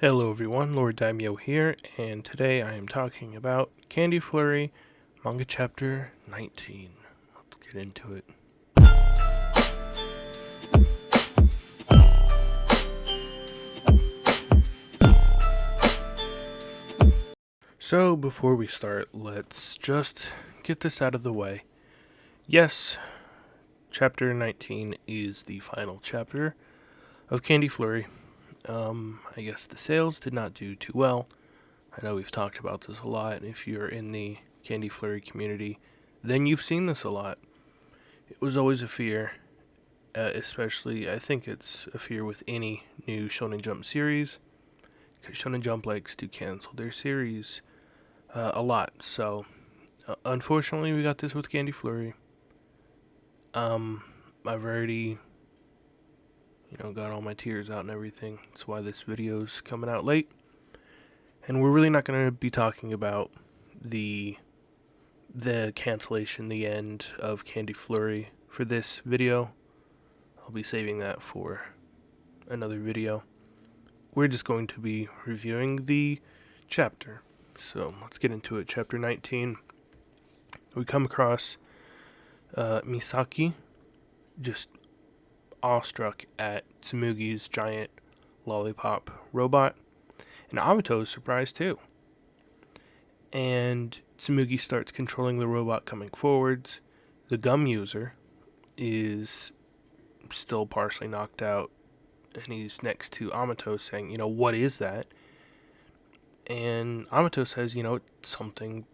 Hello everyone, Lord Daimyo here, and today I am talking about Candy Flurry, manga chapter 19. Let's get into it. So before we start, let's just get this out of the way. Yes, chapter 19 is the final chapter of Candy Flurry. I guess the sales did not do too well. I know we've talked about this a lot. If you're in the Candy Flurry community, then you've seen this a lot. It was always a fear, especially I think it's a fear with any new Shonen Jump series, because Shonen Jump likes to cancel their series a lot. So, unfortunately, we got this with Candy Flurry. I've already got all my tears out and everything. That's why this video's coming out late. And we're really not going to be talking about the cancellation, the end of Candy Flurry for this video. I'll be saving that for another video. We're just going to be reviewing the chapter. So let's get into it. Chapter 19. We come across Misaki, just awestruck at Tsumugi's giant lollipop robot. And Amato's surprised too. And Tsumugi starts controlling the robot coming forwards. The gum user is still partially knocked out. And he's next to Amato saying, what is that? And Amato says, it's something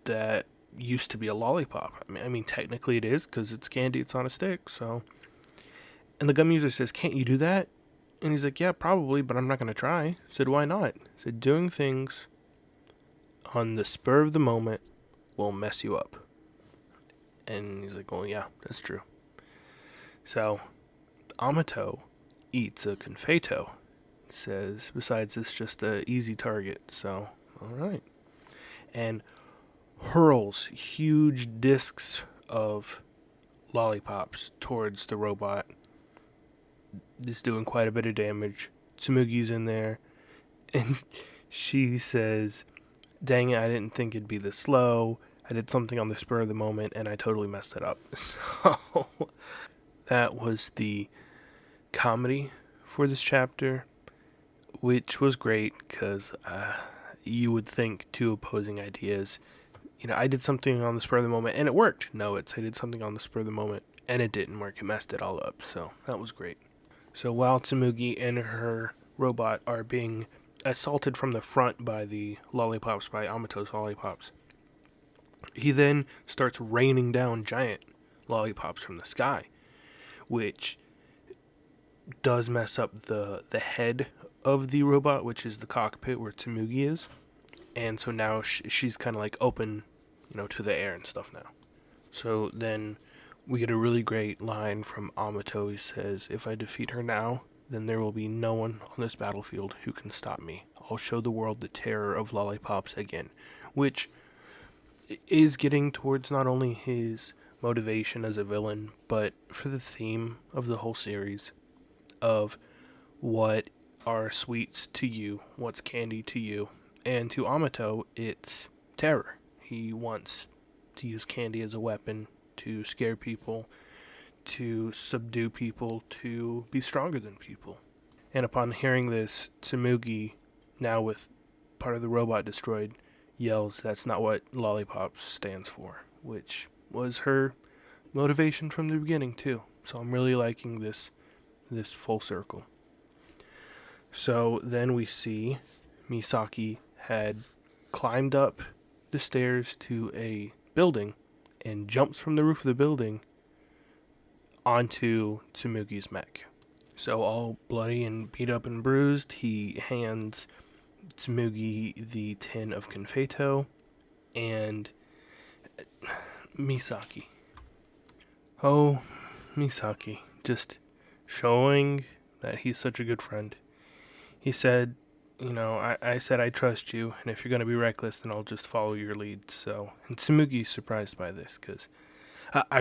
that used to be a lollipop. I mean, technically it is because it's candy, it's on a stick, so. And the gum user says, can't you do that? And he's like, yeah, probably, but I'm not going to try. I said, why not? I said, doing things on the spur of the moment will mess you up. And he's like, well, yeah, that's true. So, Amato eats a confeito. Says, besides, it's just a easy target. So, alright. And hurls huge discs of lollipops towards the robot. Is doing quite a bit of damage. Tsumugi's in there, and she says, dang it, I didn't think it'd be this slow. I did something on the spur of the moment, and I totally messed it up. So, that was the comedy for this chapter, which was great, because you would think two opposing ideas. I did something on the spur of the moment, and it worked. No, I did something on the spur of the moment, and it didn't work. It messed it all up, so that was great. So while Tsumugi and her robot are being assaulted from the front by the lollipops, by Amato's lollipops, he then starts raining down giant lollipops from the sky, which does mess up the head of the robot, which is the cockpit where Tsumugi is. And so now she's kind of like open, to the air and stuff now. So then we get a really great line from Amato. He says, if I defeat her now, then there will be no one on this battlefield who can stop me. I'll show the world the terror of lollipops again. Which is getting towards not only his motivation as a villain, but for the theme of the whole series of what are sweets to you, what's candy to you. And to Amato, it's terror. He wants to use candy as a weapon to scare people, to subdue people, to be stronger than people. And upon hearing this, Tsumugi, now with part of the robot destroyed, yells, that's not what lollipops stands for, which was her motivation from the beginning too. So I'm really liking this full circle. So then we see Misaki had climbed up the stairs to a building and jumps from the roof of the building onto Tsumugi's mech. So all bloody and beat up and bruised, he hands Tsumugi the tin of confeito, and Misaki. Oh, Misaki, just showing that he's such a good friend. He said, I said I trust you, and if you're going to be reckless, then I'll just follow your lead. So, and Tsumugi's surprised by this, because I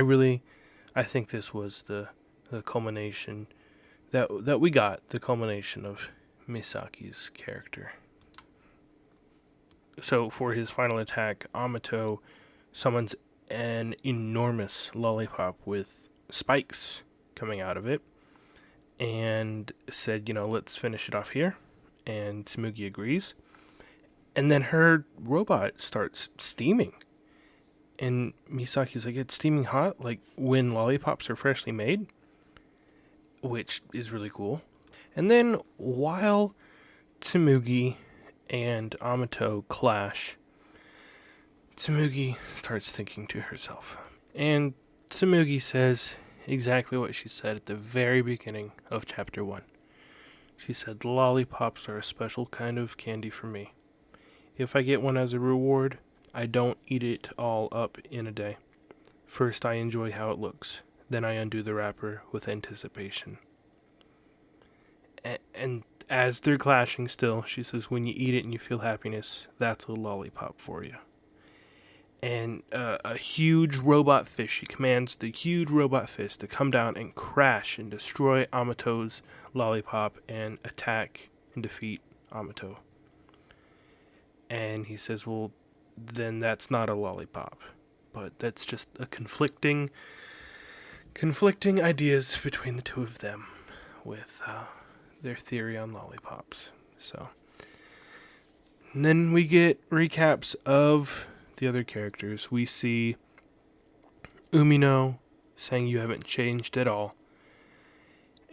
think this was the culmination that we got, the culmination of Misaki's character. So for his final attack, Amato summons an enormous lollipop with spikes coming out of it and said, let's finish it off here. And Tsumugi agrees. And then her robot starts steaming. And Misaki's like, it's steaming hot, like when lollipops are freshly made, which is really cool. And then while Tsumugi and Amato clash, Tsumugi starts thinking to herself. And Tsumugi says exactly what she said at the very beginning of chapter 1. She said, lollipops are a special kind of candy for me. If I get one as a reward, I don't eat it all up in a day. First, I enjoy how it looks. Then I undo the wrapper with anticipation. And as they're clashing still, she says, when you eat it and you feel happiness, that's a lollipop for you. And a huge robot fish, she commands the huge robot fish to come down and crash and destroy Amato's lollipop and attack and defeat Amato. And he says, well, then that's not a lollipop. But that's just a conflicting ideas between the two of them with their theory on lollipops. So, and then we get recaps of the other characters. We see Umino saying you haven't changed at all.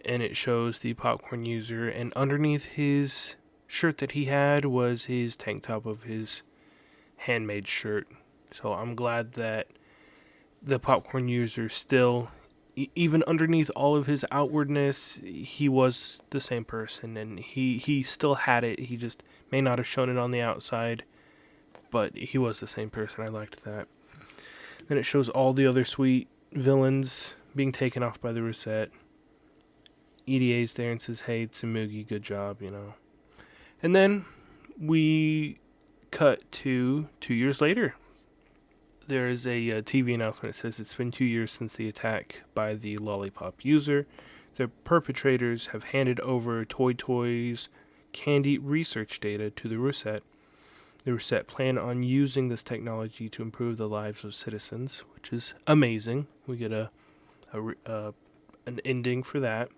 And it shows the popcorn user, and underneath his shirt that he had was his tank top of his handmade shirt. So I'm glad that the popcorn user still, even underneath all of his outwardness, he was the same person, and he still had it. He just may not have shown it on the outside, but he was the same person. I liked that. Then it shows all the other sweet villains being taken off by the Rosette. EDA's there and says, hey, Tsumugi, good job, And then we cut to 2 years later. There is a TV announcement that says it's been 2 years since the attack by the lollipop user. The perpetrators have handed over Toy Toy's candy research data to the Rosette. The Rosette plan on using this technology to improve the lives of citizens, which is amazing. We get an ending for that.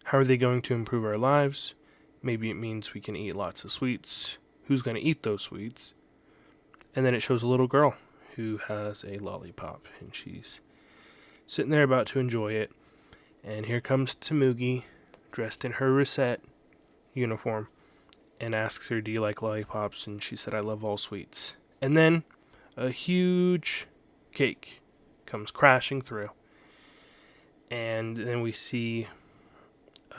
How are they going to improve our lives? Maybe it means we can eat lots of sweets. Who's going to eat those sweets? And then it shows a little girl who has a lollipop, and she's sitting there about to enjoy it. And here comes Tsumugi, dressed in her Rosette uniform, and asks her, do you like lollipops? And she said, I love all sweets. And then a huge cake comes crashing through. And then we see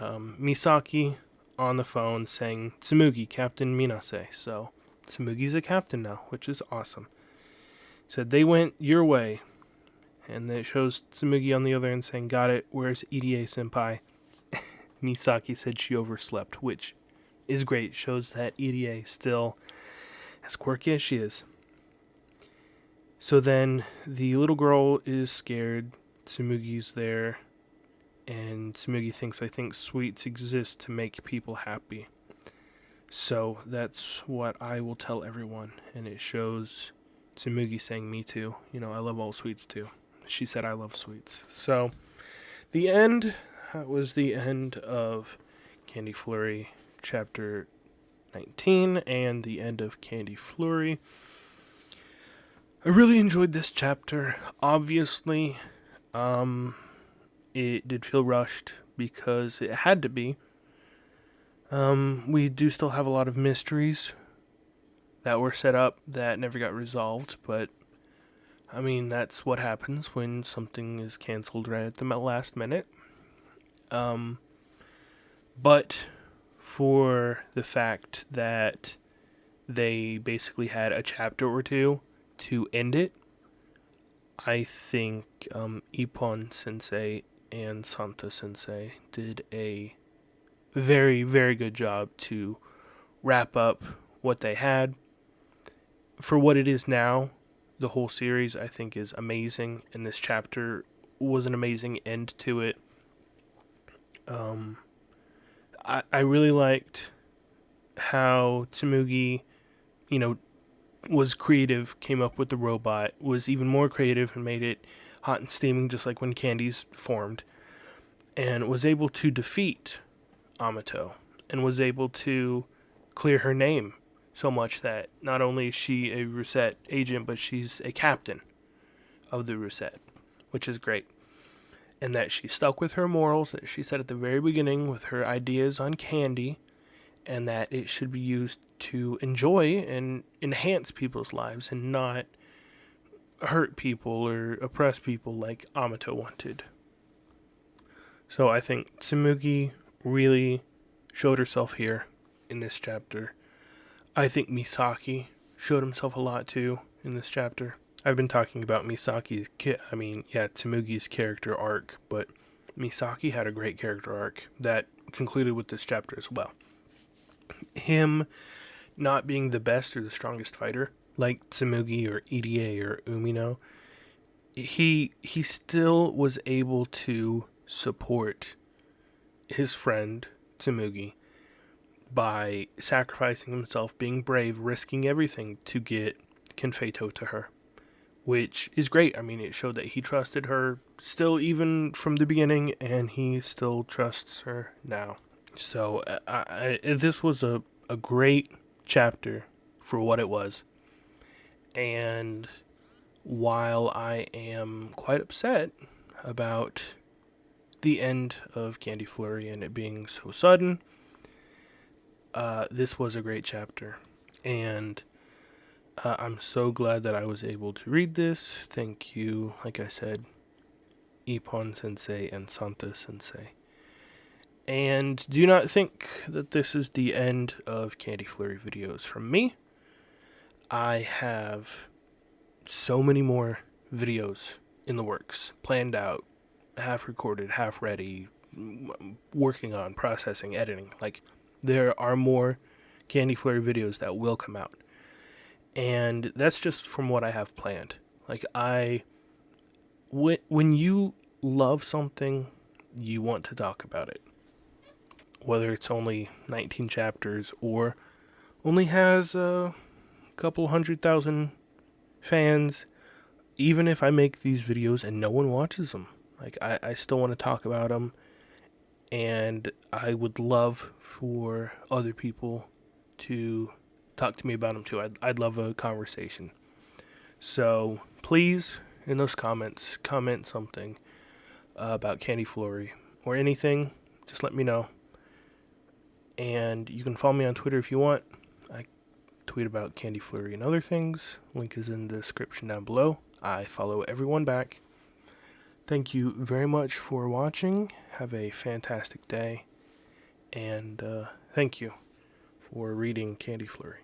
Misaki on the phone saying, Tsumugi, Captain Minase. So Tsumugi's a captain now, which is awesome. Said, they went your way. And then it shows Tsumugi on the other end saying, got it, where's EDA-senpai? Misaki said she overslept, which is great. Shows that EDA still as quirky as she is. So then the little girl is scared. Tsumugi's there. And Tsumugi thinks, I think sweets exist to make people happy. So that's what I will tell everyone. And it shows Tsumugi saying, me too. I love all sweets too. She said, I love sweets. So the end, that was the end of Candy Flurry chapter 19 and the end of Candy Flurry. I really enjoyed this chapter. Obviously, it did feel rushed because it had to be. We do still have a lot of mysteries that were set up that never got resolved, but that's what happens when something is canceled right at the last minute. But for the fact that they basically had a chapter or two to end it, I think Ippon-Sensei and Santa-Sensei did a very, very good job to wrap up what they had. For what it is now, the whole series, I think, is amazing, and this chapter was an amazing end to it. I really liked how Tsurugi, you know, was creative, came up with the robot, was even more creative and made it hot and steaming just like when Candy's formed, and was able to defeat Amato, and was able to clear her name so much that not only is she a Reset agent, but she's a captain of the Reset, which is great. And that she stuck with her morals that she said at the very beginning with her ideas on candy, and that it should be used to enjoy and enhance people's lives and not hurt people or oppress people like Amato wanted. So I think Tsurugi really showed herself here in this chapter. I think Misaki showed himself a lot too in this chapter. I've been talking about Tsurugi's character arc, but Misaki had a great character arc that concluded with this chapter as well. Him not being the best or the strongest fighter, like Tsurugi or EDA or Umino, he still was able to support his friend Tsurugi by sacrificing himself, being brave, risking everything to get Kenfeito to her, which is great. I mean, it showed that he trusted her still even from the beginning, and he still trusts her now. So this was a great chapter for what it was. And while I am quite upset about the end of Candy Flurry and it being so sudden, this was a great chapter. And I'm so glad that I was able to read this. Thank you, like I said, Ippon-Sensei and Santa-Sensei. And do not think that this is the end of Candy Flurry videos from me. I have so many more videos in the works, planned out, half recorded, half ready, working on, processing, editing. Like, there are more Candy Flurry videos that will come out. And that's just from what I have planned. Like, when you love something, you want to talk about it. Whether it's only 19 chapters or only has a couple 100,000 fans, even if I make these videos and no one watches them, like, I still want to talk about them, and I would love for other people to talk to me about them too. I'd love a conversation. So please, in those comments, comment something about Candy Flurry or anything. Just let me know. And you can follow me on Twitter if you want. I tweet about Candy Flurry and other things. Link is in the description down below. I follow everyone back. Thank you very much for watching. Have a fantastic day. And thank you for reading Candy Flurry.